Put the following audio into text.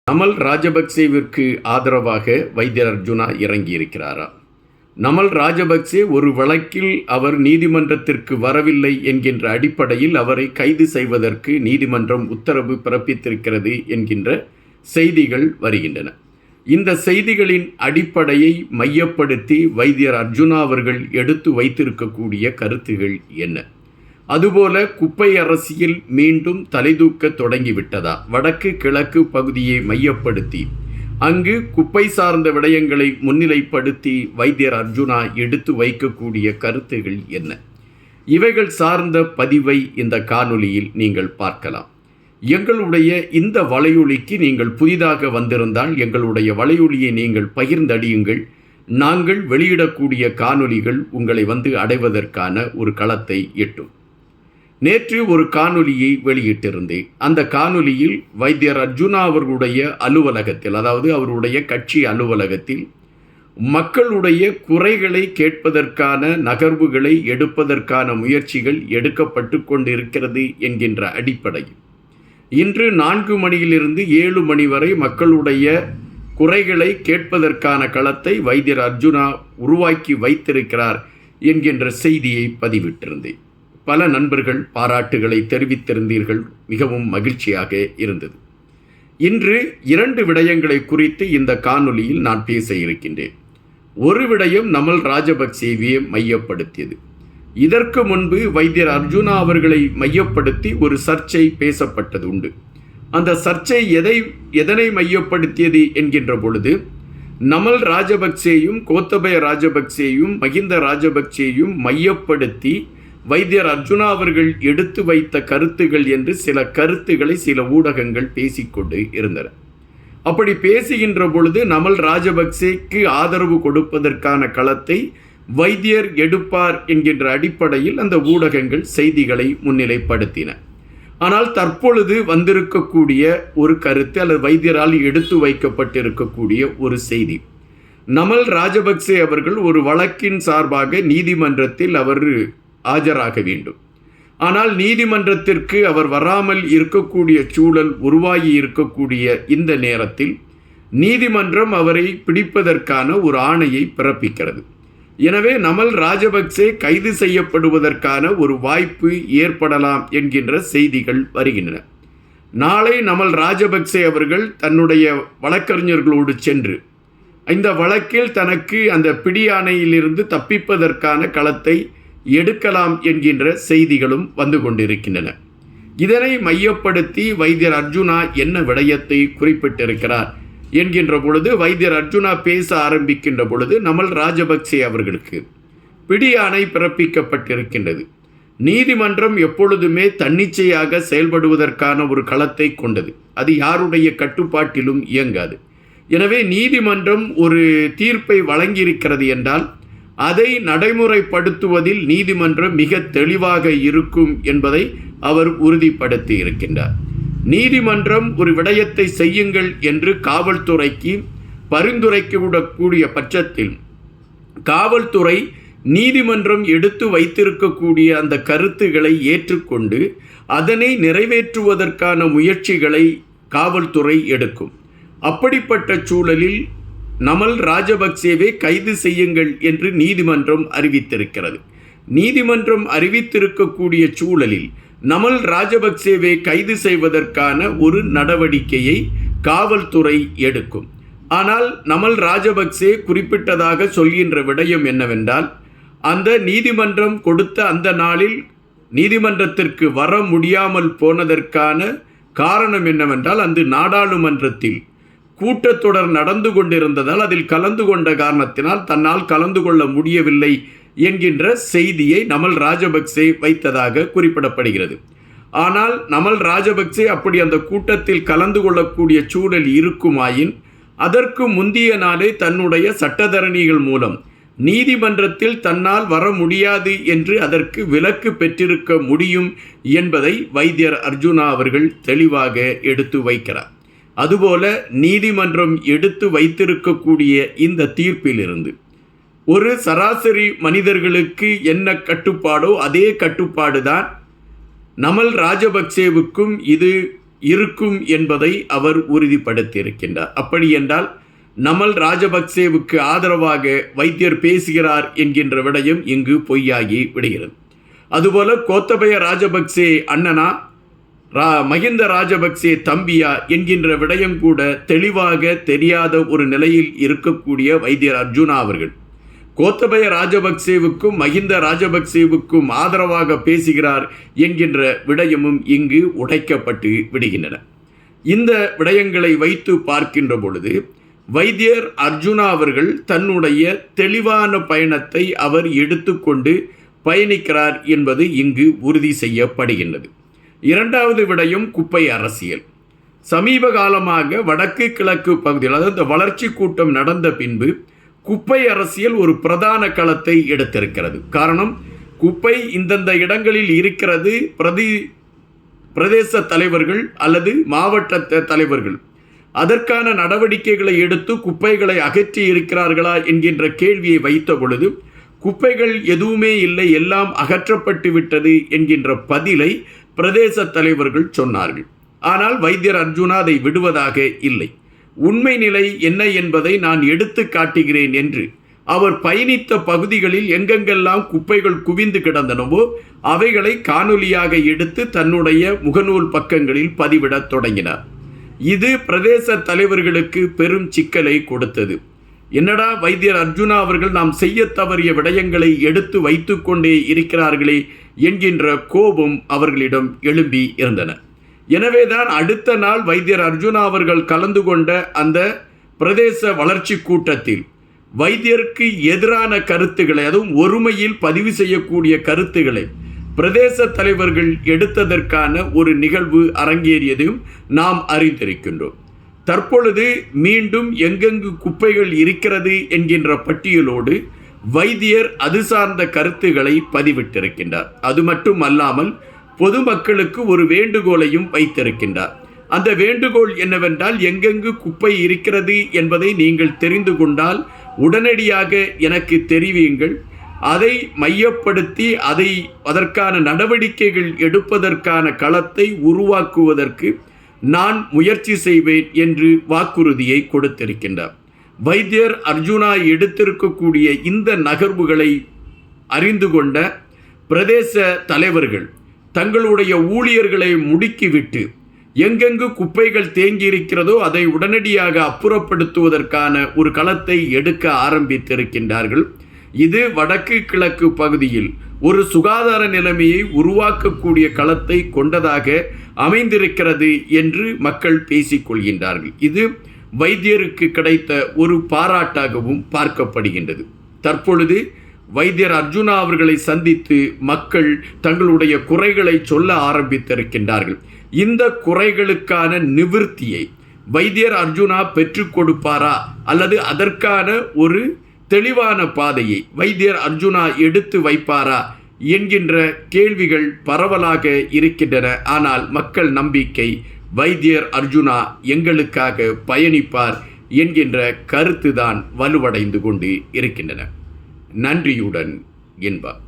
நமல் ராஜபக்சேவிற்கு ஆதரவாக வைத்தியர் அர்ஜுனா இறங்கியிருக்கிறாரா? நமல் ராஜபக்சே ஒரு வழக்கில் அவர் நீதிமன்றத்திற்கு வரவில்லை என்கின்ற அடிப்படையில் அவரை கைது செய்வதற்கு நீதிமன்றம் உத்தரவு பிறப்பித்திருக்கிறது என்கின்ற செய்திகள் வருகின்றன. இந்த செய்திகளின் அடிப்படையை மையப்படுத்தி வைத்தியர் அர்ஜுனா அவர்கள் எடுத்து வைத்திருக்கக்கூடிய கருத்துகள் என்ன? அதுபோல குப்பை அரசியல் மீண்டும் தலைதூக்க தொடங்கிவிட்டதா? வடக்கு கிழக்கு பகுதியை மையப்படுத்தி அங்கு குப்பை சார்ந்த விடயங்களை முன்னிலைப்படுத்தி வைத்தியர் அர்ஜுனா எடுத்து வைக்கக்கூடிய கருத்துகள் என்ன? இவைகள் சார்ந்த பதிவை இந்த காணொளியில் நீங்கள் பார்க்கலாம். எங்களுடைய இந்த வலையொலிக்கு நீங்கள் புதிதாக வந்திருந்தால் எங்களுடைய வலையொலியை நீங்கள் பகிர்ந்தடியுங்கள். நாங்கள் வெளியிடக்கூடிய காணொளிகள் உங்களை வந்து அடைவதற்கான ஒரு களத்தை எட்டும். நேற்று ஒரு காணொலியை வெளியிட்டிருந்தேன். அந்த காணொலியில் வைத்தியர் அர்ஜுனா அவர்களுடைய அலுவலகத்தில், அதாவது அவருடைய கட்சி அலுவலகத்தில் மக்களுடைய குறைகளை கேட்பதற்கான நகர்வுகளை எடுப்பதற்கான முயற்சிகள் எடுக்கப்பட்டு கொண்டிருக்கிறது என்கின்ற அடிப்படையில் இன்று 4 மணியிலிருந்து 7 மணி வரை மக்களுடைய குறைகளை கேட்பதற்கான களத்தை வைத்தியர் அர்ஜுனா உருவாக்கி வைத்திருக்கிறார் என்கின்ற செய்தியை பதிவிட்டிருந்தேன். பல நண்பர்கள் பாராட்டுகளை தெரிவித்திருந்தீர்கள். மிகவும் மகிழ்ச்சியாக இருந்தது. இன்று 2 விடயங்களை குறித்து இந்த காணொலியில் நான் பேச இருக்கின்றேன். ஒரு விடயம் நமல் ராஜபக்சேவியை மையப்படுத்தியது. இதற்கு முன்பு வைத்தியர் அர்ஜுனா அவர்களை மையப்படுத்தி ஒரு சர்ச்சை பேசப்பட்டது உண்டு. அந்த சர்ச்சை எதனை மையப்படுத்தியது என்கின்ற பொழுது, நமல் ராஜபக்சேயும் கோத்தபய ராஜபக்சேயும் மகிந்த ராஜபக்சேயும் மையப்படுத்தி வைத்தியர் அர்ஜுனா அவர்கள் எடுத்து வைத்த கருத்துகள் என்று சில கருத்துக்களை சில ஊடகங்கள் பேசிக்கொண்டு இருந்தன. அப்படி பேசுகின்ற பொழுது நமல் ராஜபக்சேக்கு ஆதரவு கொடுப்பதற்கான களத்தை வைத்தியர் எடுப்பார் என்கின்ற அடிப்படையில் அந்த ஊடகங்கள் செய்திகளை முன்னிலைப்படுத்தின. ஆனால் தற்பொழுது வந்திருக்கக்கூடிய ஒரு கருத்து அல்லது வைத்தியரால் எடுத்து வைக்கப்பட்டிருக்கக்கூடிய ஒரு செய்தி, நமல் ராஜபக்சே அவர்கள் ஒரு வழக்கின் சார்பாக நீதிமன்றத்தில் அவர் ஆஜராக வேண்டும். ஆனால் நீதிமன்றத்திற்கு அவர் வராமல் இருக்கக்கூடிய சூழல் உருவாகி இருக்கக்கூடிய இந்த நேரத்தில் நீதிமன்றம் அவரை பிடிப்பதற்கான ஒரு ஆணையை பிறப்பிக்கிறது. எனவே நமல் ராஜபக்சே கைது செய்யப்படுவதற்கான ஒரு வாய்ப்பு ஏற்படலாம் என்கின்ற செய்திகள் வருகின்றன. நாளை நமல் ராஜபக்சே அவர்கள் தன்னுடைய வழக்கறிஞர்களோடு சென்று இந்த வழக்கில் தனக்கு அந்த பிடியாணையிலிருந்து தப்பிப்பதற்கான களத்தை எடுக்கலாம் என்கின்ற செய்திகளும் வந்து கொண்டிருக்கின்றன. இதனை மையப்படுத்தி வைத்தியர் அர்ஜுனா என்ன விடயத்தை குறிப்பிட்டிருக்கிறார் என்கின்ற பொழுது, வைத்தியர் அர்ஜுனா பேச ஆரம்பிக்கின்ற பொழுது நமல் ராஜபக்சே அவர்களுக்கு பிடியாணை பிறப்பிக்கப்பட்டிருக்கின்றது. நீதிமன்றம் எப்பொழுதுமே தன்னிச்சையாக செயல்படுவதற்கான ஒரு களத்தை கொண்டது. அது யாருடைய கட்டுப்பாட்டிலும் இயங்காது. எனவே நீதிமன்றம் ஒரு தீர்ப்பை வழங்கியிருக்கிறது என்றால் அதை நடைமுறைப்படுத்துவதில் நீதிமன்றம் மிக தெளிவாக இருக்கும் என்பதை அவர் உறுதிப்படுத்தி இருக்கின்றார். நீதிமன்றம் ஒரு விடயத்தை செய்யுங்கள் என்று காவல்துறைக்கு பரிந்துரைக்கக்கூடிய பட்சத்தில் காவல்துறை நீதிமன்றம் எடுத்து வைத்திருக்கக்கூடிய அந்த கருத்துக்களை ஏற்றுக்கொண்டு அதனை நிறைவேற்றுவதற்கான முயற்சிகளை காவல்துறை எடுக்கும். அப்படிப்பட்ட சூழலில் நமல் ராஜபக்சேவை கைது செய்யுங்கள் என்று நீதிமன்றம் அறிவித்திருக்கிறது. நீதிமன்றம் அறிவித்திருக்கக்கூடிய சூழலில் நமல் ராஜபக்சேவை கைது செய்வதற்கான ஒரு நடவடிக்கையை காவல்துறை எடுக்கும். ஆனால் நமல் ராஜபக்சே குறிப்பிட்டதாக சொல்கின்ற விடயம் என்னவென்றால், அந்த நீதிமன்றம் கொடுத்த அந்த நாளில் நீதிமன்றத்திற்கு வர முடியாமல் போனதற்கான காரணம் என்னவென்றால், அந்த நாடாளுமன்றத்தில் கூட்டத்தொடர் நடந்து கொண்டிருந்ததால் அதில் கலந்து கொண்ட காரணத்தினால் தன்னால் கலந்து கொள்ள முடியவில்லை என்கின்ற செய்தியை நமல் ராஜபக்சே வைத்ததாக குறிப்பிடப்படுகிறது. ஆனால் நமல் ராஜபக்சே அப்படி அந்த கூட்டத்தில் கலந்து கொள்ளக்கூடிய சூழல் இருக்குமாயின் அதற்கு முந்திய நாளே தன்னுடைய சட்டத்தரணிகள் மூலம் நீதிமன்றத்தில் தன்னால் வர முடியாது என்று அதற்கு விலக்கு பெற்றிருக்க முடியும் என்பதை வைத்தியர் அர்ஜுனா அவர்கள் தெளிவாக எடுத்து வைக்கிறார். அதுபோல நீதிமன்றம் எடுத்து வைத்திருக்கக்கூடிய இந்த தீர்ப்பிலிருந்து ஒரு சராசரி மனிதர்களுக்கு என்ன கட்டுப்பாடோ அதே கட்டுப்பாடு தான் நமல் ராஜபக்சேவுக்கும் இது இருக்கும் என்பதை அவர் உறுதிப்படுத்தியிருக்கின்றார். அப்படி என்றால் நமல் ராஜபக்சேவுக்கு ஆதரவாக வைத்தியர் பேசுகிறார் என்கின்ற விடயம் இங்கு பொய்யாகி விடுகிறது. அதுபோல கோத்தபய ராஜபக்சே அண்ணனா மஹிந்த ராஜபக்சே தம்பியா என்கின்ற விடயம் கூட தெளிவாக தெரியாத ஒரு நிலையில் இருக்கக்கூடிய வைத்தியர் அர்ஜுனா அவர்கள் கோத்தபய ராஜபக்சேவுக்கும் மஹிந்த ராஜபக்சேவுக்கும் ஆதரவாக பேசுகிறார் என்கின்ற விடயமும் இங்கு உடைக்கப்பட்டு விடுகின்றன. இந்த விடயங்களை வைத்து பார்க்கின்ற பொழுது வைத்தியர் அர்ஜுனா அவர்கள் தன்னுடைய தெளிவான பயணத்தை அவர் எடுத்துக்கொண்டு பயணிக்கிறார் என்பது இங்கு உறுதி செய்யப்படுகின்றது. இரண்டாவது விடயம் குப்பை அரசியல். சமீப காலமாக வடக்கு கிழக்கு பகுதியில், அதாவது இந்த வளர்ச்சி கூட்டம் நடந்த பின்பு குப்பை அரசியல் ஒரு பிரதான களத்தை எடுத்திருக்கிறது. காரணம், குப்பை இந்தந்த இடங்களில் இருக்கிறது, பிரதேச தலைவர்கள் அல்லது மாவட்ட தலைவர்கள் அதற்கான நடவடிக்கைகளை எடுத்து குப்பைகளை அகற்றி இருக்கிறார்களா என்கின்ற கேள்வியை வைத்த பொழுது குப்பைகள் எதுவுமே இல்லை, எல்லாம் அகற்றப்பட்டு விட்டது என்கின்ற பதிலை பிரதேச தலைவர்கள் சொன்னார்கள். ஆனால் வைத்தியர் அர்ஜுனா அதை விடுவதாக இல்லை. உண்மை நிலை என்ன என்பதை நான் எடுத்து காட்டுகிறேன் என்று அவர் பயணித்த பகுதிகளில் எங்கெங்கெல்லாம் குப்பைகள் குவிந்து கிடந்தனவோ அவைகளை காணொலியாக எடுத்து தன்னுடைய முகநூல் பக்கங்களில் பதிவிடத் தொடங்கினார். இது பிரதேச தலைவர்களுக்கு பெரும் சிக்கலை கொடுத்தது. என்னடா வைத்தியர் அர்ஜுனா அவர்கள் நாம் செய்ய தவறிய விடயங்களை எடுத்து வைத்து கொண்டே இருக்கிறார்களே என்கின்ற கோபம் அவர்களிடம் எழும்பி இருந்தன. எனவேதான் அடுத்த நாள் வைத்தியர் அர்ஜுனா அவர்கள் கலந்து கொண்ட அந்த பிரதேச வளர்ச்சி கூட்டத்தில் வைத்தியருக்கு எதிரான கருத்துக்களை, அதுவும் ஒருமையில் பதிவு செய்யக்கூடிய கருத்துக்களை பிரதேச தலைவர்கள் எடுத்ததற்கான ஒரு நிகழ்வு அரங்கேறியதையும் நாம் அறிந்திருக்கின்றோம். தற்பொழுது மீண்டும் எங்கெங்கு குப்பைகள் இருக்கிறது என்கின்ற பட்டியலோடு வைத்தியர் அது சார்ந்த கருத்துக்களை பதிவிட்டிருக்கின்றார். அது மட்டும் அல்லாமல் பொதுமக்களுக்கு ஒரு வேண்டுகோளையும் வைத்திருக்கின்றார். அந்த வேண்டுகோள் என்னவென்றால், எங்கெங்கு குப்பை இருக்கிறது என்பதை நீங்கள் தெரிந்து கொண்டால் உடனடியாக எனக்கு தெரிவியுங்கள். அதை மையப்படுத்தி அதற்கான நடவடிக்கைகள் எடுப்பதற்கான களத்தை உருவாக்குவதற்கு நான் முயற்சி செய்வேன் என்று வாக்குறுதியை கொடுத்திருக்கின்றார். வைத்தியர் அர்ஜுனா எடுத்திருக்கக்கூடிய இந்த நகர்வுகளை அறிந்து கொண்ட பிரதேச தலைவர்கள் தங்களுடைய ஊழியர்களை முடுக்கிவிட்டு எங்கெங்கு குப்பைகள் தேங்கியிருக்கிறதோ அதை உடனடியாக அப்புறப்படுத்துவதற்கான ஒரு களத்தை எடுக்க ஆரம்பித்திருக்கின்றார்கள். இது வடக்கு கிழக்கு பகுதியில் ஒரு சுகாதார நிலைமையை உருவாக்கக்கூடிய களத்தை கொண்டதாக அமைந்திருக்கிறது என்று மக்கள் பேசிக்கொள்கின்றார்கள். இது வைத்தியருக்கு கிடைத்த ஒரு பாராட்டாகவும் பார்க்கப்படுகின்றது. தற்பொழுது வைத்தியர் அர்ஜுனா அவர்களை சந்தித்து மக்கள் தங்களுடைய குறைகளை சொல்ல ஆரம்பித்திருக்கின்றார்கள். இந்த குறைகளுக்கான நிவர்த்தியை வைத்தியர் அர்ஜுனா பெற்றுக் கொடுப்பாரா அல்லது அதற்கான ஒரு தெளிவான பாதையை வைத்தியர் அர்ஜுனா எடுத்து வைப்பாரா என்கின்ற கேள்விகள் பரவலாக இருக்கின்றன. ஆனால் மக்கள் நம்பிக்கை வைத்தியர் அர்ஜுனா எங்களுக்காக பயணிப்பார் என்கின்ற கருத்துதான் வலுவடைந்து கொண்டு இருக்கின்றன. நன்றியுடன் என்பார்.